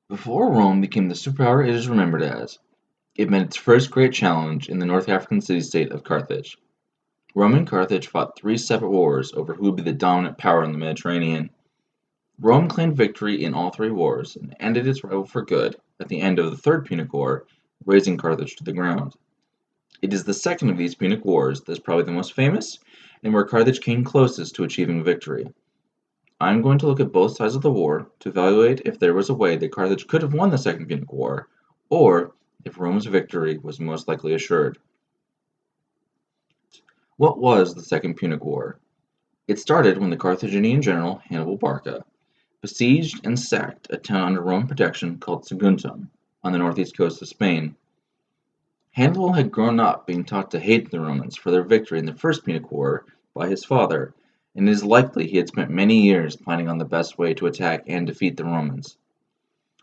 Before Rome became the superpower it is remembered as, it met its first great challenge in the North African city-state of Carthage. Rome and Carthage fought three separate wars over who would be the dominant power in the Mediterranean. Rome claimed victory in all three wars and ended its rival for good at the end of the Third Punic War, razing Carthage to the ground. It is the second of these Punic Wars that is probably the most famous, and where Carthage came closest to achieving victory. I am going to look at both sides of the war to evaluate if there was a way that Carthage could have won the Second Punic War, or if Rome's victory was most likely assured. What was the Second Punic War? It started when the Carthaginian general Hannibal Barca besieged and sacked a town under Roman protection called Saguntum on the northeast coast of Spain. Hannibal had grown up being taught to hate the Romans for their victory in the First Punic War by his father, and it is likely he had spent many years planning on the best way to attack and defeat the Romans.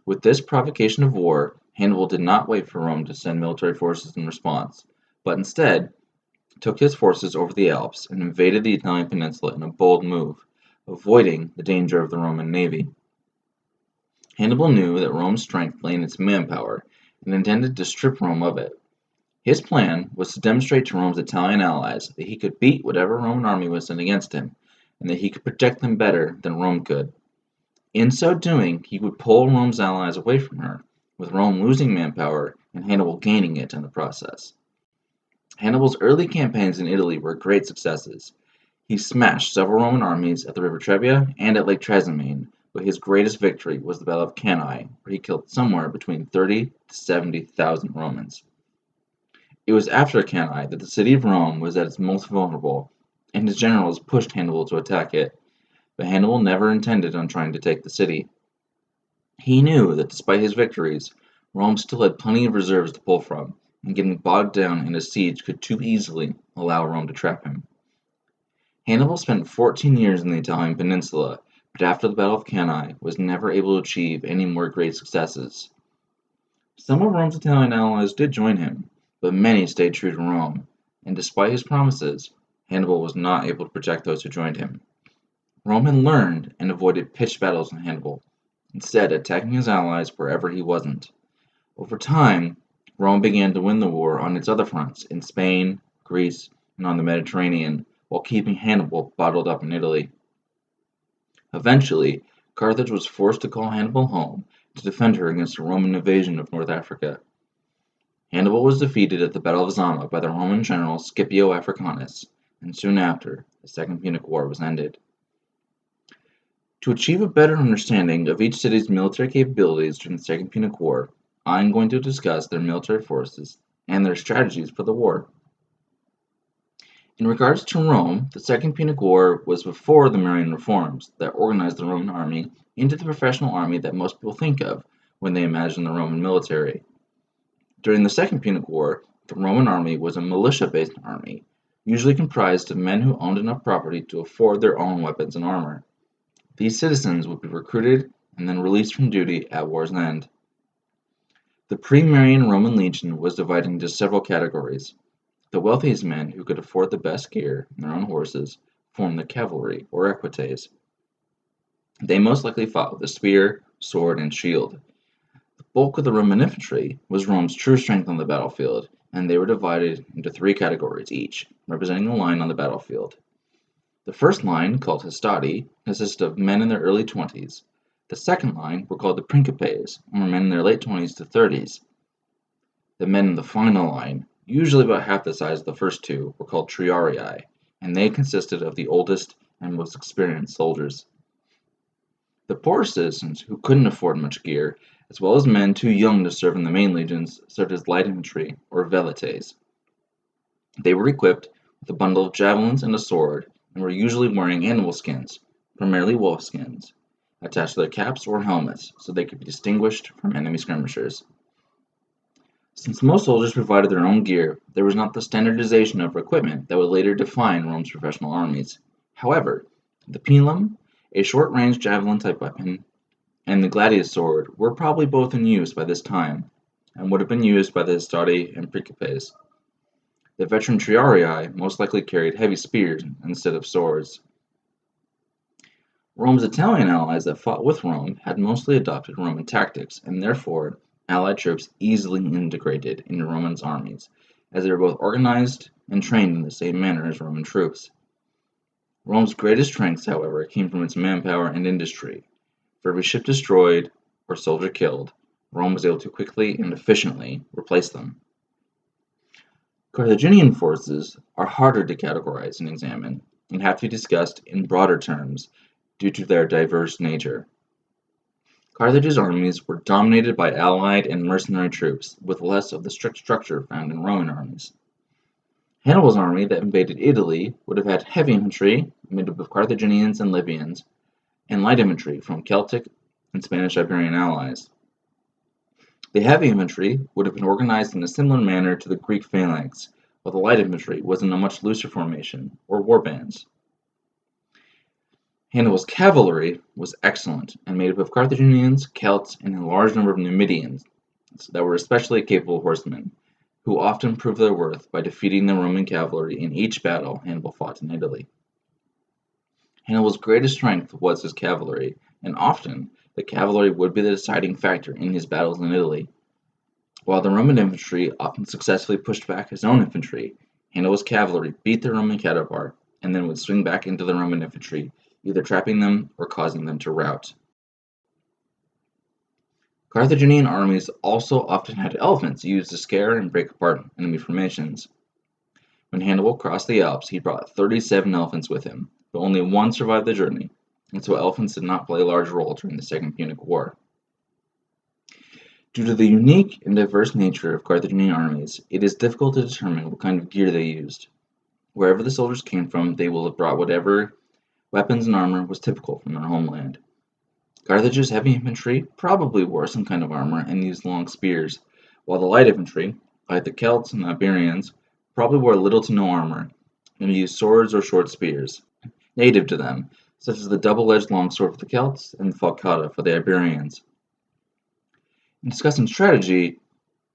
With this provocation of war, Hannibal did not wait for Rome to send military forces in response, but instead took his forces over the Alps and invaded the Italian peninsula in a bold move, avoiding the danger of the Roman navy. Hannibal knew that Rome's strength lay in its manpower and intended to strip Rome of it. His plan was to demonstrate to Rome's Italian allies that he could beat whatever Roman army was sent against him, and that he could protect them better than Rome could. In so doing, he would pull Rome's allies away from her, with Rome losing manpower and Hannibal gaining it in the process. Hannibal's early campaigns in Italy were great successes. He smashed several Roman armies at the river Trebia and at Lake Trasimene, but his greatest victory was the Battle of Cannae, where he killed somewhere between 30 to 70,000 Romans. It was after Cannae that the city of Rome was at its most vulnerable, and his generals pushed Hannibal to attack it, but Hannibal never intended on trying to take the city. He knew that despite his victories, Rome still had plenty of reserves to pull from, and getting bogged down in a siege could too easily allow Rome to trap him. Hannibal spent 14 years in the Italian peninsula, but after the Battle of Cannae was never able to achieve any more great successes. Some of Rome's Italian allies did join him, but many stayed true to Rome, and despite his promises, Hannibal was not able to protect those who joined him. Rome had learned and avoided pitched battles with Hannibal, instead attacking his allies wherever he wasn't. Over time, Rome began to win the war on its other fronts in Spain, Greece, and on the Mediterranean, while keeping Hannibal bottled up in Italy. Eventually, Carthage was forced to call Hannibal home to defend her against a Roman invasion of North Africa. Hannibal was defeated at the Battle of Zama by the Roman general Scipio Africanus, and soon after, the Second Punic War was ended. To achieve a better understanding of each city's military capabilities during the Second Punic War, I am going to discuss their military forces and their strategies for the war. In regards to Rome, the Second Punic War was before the Marian reforms that organized the Roman army into the professional army that most people think of when they imagine the Roman military. During the Second Punic War, the Roman army was a militia-based army, usually comprised of men who owned enough property to afford their own weapons and armor. These citizens would be recruited and then released from duty at war's end. The pre-Marian Roman legion was divided into several categories. The wealthiest men who could afford the best gear and their own horses formed the cavalry, or equites. They most likely fought with a spear, sword, and shield. The bulk of the Roman infantry was Rome's true strength on the battlefield, and they were divided into three categories each, representing a line on the battlefield. The first line, called hastati, consisted of men in their early 20s. The second line were called the principes, and were men in their late 20s to 30s. The men in the final line, usually about half the size of the first two, were called triarii, and they consisted of the oldest and most experienced soldiers. The poorer citizens, who couldn't afford much gear, as well as men too young to serve in the main legions, served as light infantry, or velites. They were equipped with a bundle of javelins and a sword, and were usually wearing animal skins, primarily wolf skins, attached to their caps or helmets, so they could be distinguished from enemy skirmishers. Since most soldiers provided their own gear, there was not the standardization of equipment that would later define Rome's professional armies. However, the pilum, a short-range javelin-type weapon, and the gladius sword were probably both in use by this time, and would have been used by the hastati and principes. The veteran triarii most likely carried heavy spears instead of swords. Rome's Italian allies that fought with Rome had mostly adopted Roman tactics, and therefore Allied troops easily integrated into Roman armies, as they were both organized and trained in the same manner as Roman troops. Rome's greatest strengths, however, came from its manpower and industry. For every ship destroyed or soldier killed, Rome was able to quickly and efficiently replace them. Carthaginian forces are harder to categorize and examine, and have to be discussed in broader terms due to their diverse nature. Carthage's armies were dominated by allied and mercenary troops, with less of the strict structure found in Roman armies. Hannibal's army that invaded Italy would have had heavy infantry, made up of Carthaginians and Libyans, and light infantry from Celtic and Spanish Iberian allies. The heavy infantry would have been organized in a similar manner to the Greek phalanx, while the light infantry was in a much looser formation, or war bands. Hannibal's cavalry was excellent and made up of Carthaginians, Celts, and a large number of Numidians that were especially capable horsemen, who often proved their worth by defeating the Roman cavalry in each battle Hannibal fought in Italy. Hannibal's greatest strength was his cavalry, and often the cavalry would be the deciding factor in his battles in Italy. While the Roman infantry often successfully pushed back his own infantry, Hannibal's cavalry beat the Roman cavalry and then would swing back into the Roman infantry, either trapping them or causing them to rout. Carthaginian armies also often had elephants used to scare and break apart enemy formations. When Hannibal crossed the Alps, he brought 37 elephants with him, but only one survived the journey, and so elephants did not play a large role during the Second Punic War. Due to the unique and diverse nature of Carthaginian armies, it is difficult to determine what kind of gear they used. Wherever the soldiers came from, they will have brought whatever weapons and armor was typical from their homeland. Carthage's heavy infantry probably wore some kind of armor and used long spears, while the light infantry, like the Celts and the Iberians, probably wore little to no armor and used swords or short spears, native to them, such as the double-edged longsword for the Celts and the falcata for the Iberians. In discussing strategy,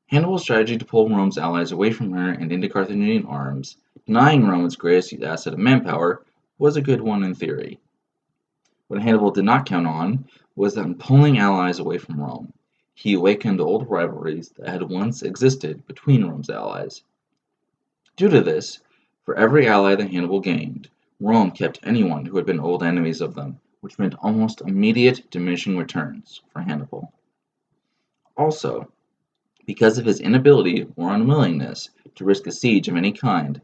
Hannibal's strategy to pull Rome's allies away from her and into Carthaginian arms, denying Rome its greatest asset of manpower, was a good one in theory. What Hannibal did not count on was that in pulling allies away from Rome, he awakened old rivalries that had once existed between Rome's allies. Due to this, for every ally that Hannibal gained, Rome kept anyone who had been old enemies of them, which meant almost immediate diminishing returns for Hannibal. Also, because of his inability or unwillingness to risk a siege of any kind,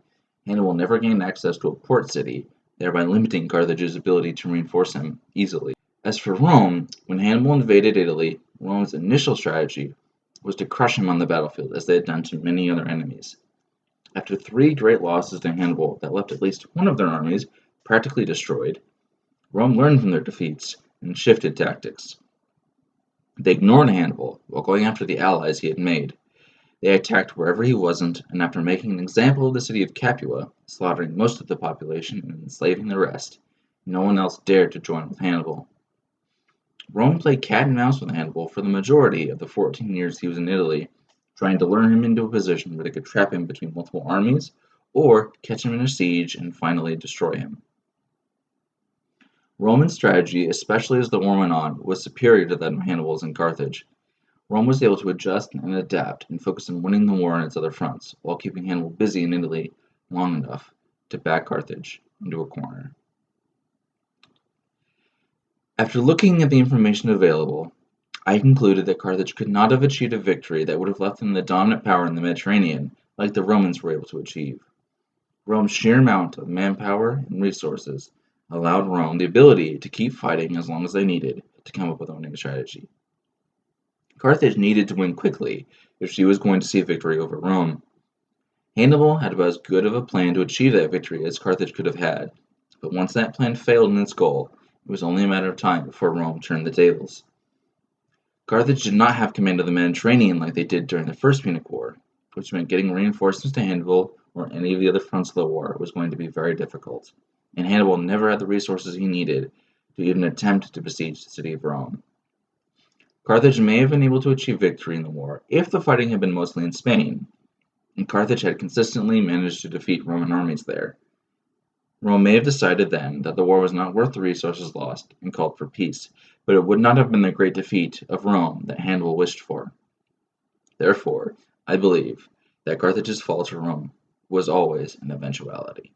Hannibal never gained access to a port city, thereby limiting Carthage's ability to reinforce him easily. As for Rome, when Hannibal invaded Italy, Rome's initial strategy was to crush him on the battlefield as they had done to many other enemies. After 3 great losses to Hannibal that left at least one of their armies practically destroyed, Rome learned from their defeats and shifted tactics. They ignored Hannibal while going after the allies he had made. They attacked wherever he wasn't, and after making an example of the city of Capua, slaughtering most of the population and enslaving the rest, no one else dared to join with Hannibal. Rome played cat and mouse with Hannibal for the majority of the 14 years he was in Italy, trying to lure him into a position where they could trap him between multiple armies, or catch him in a siege and finally destroy him. Roman strategy, especially as the war went on, was superior to that of Hannibal's in Carthage. Rome was able to adjust and adapt and focus on winning the war on its other fronts, while keeping Hannibal busy in Italy long enough to back Carthage into a corner. After looking at the information available, I concluded that Carthage could not have achieved a victory that would have left them the dominant power in the Mediterranean like the Romans were able to achieve. Rome's sheer amount of manpower and resources allowed Rome the ability to keep fighting as long as they needed to come up with a winning strategy. Carthage needed to win quickly if she was going to see a victory over Rome. Hannibal had about as good of a plan to achieve that victory as Carthage could have had, but once that plan failed in its goal, it was only a matter of time before Rome turned the tables. Carthage did not have command of the Mediterranean like they did during the First Punic War, which meant getting reinforcements to Hannibal or any of the other fronts of the war was going to be very difficult, and Hannibal never had the resources he needed to even attempt to besiege the city of Rome. Carthage may have been able to achieve victory in the war if the fighting had been mostly in Spain, and Carthage had consistently managed to defeat Roman armies there. Rome may have decided then that the war was not worth the resources lost and called for peace, but it would not have been the great defeat of Rome that Hannibal wished for. Therefore, I believe that Carthage's fall to Rome was always an eventuality.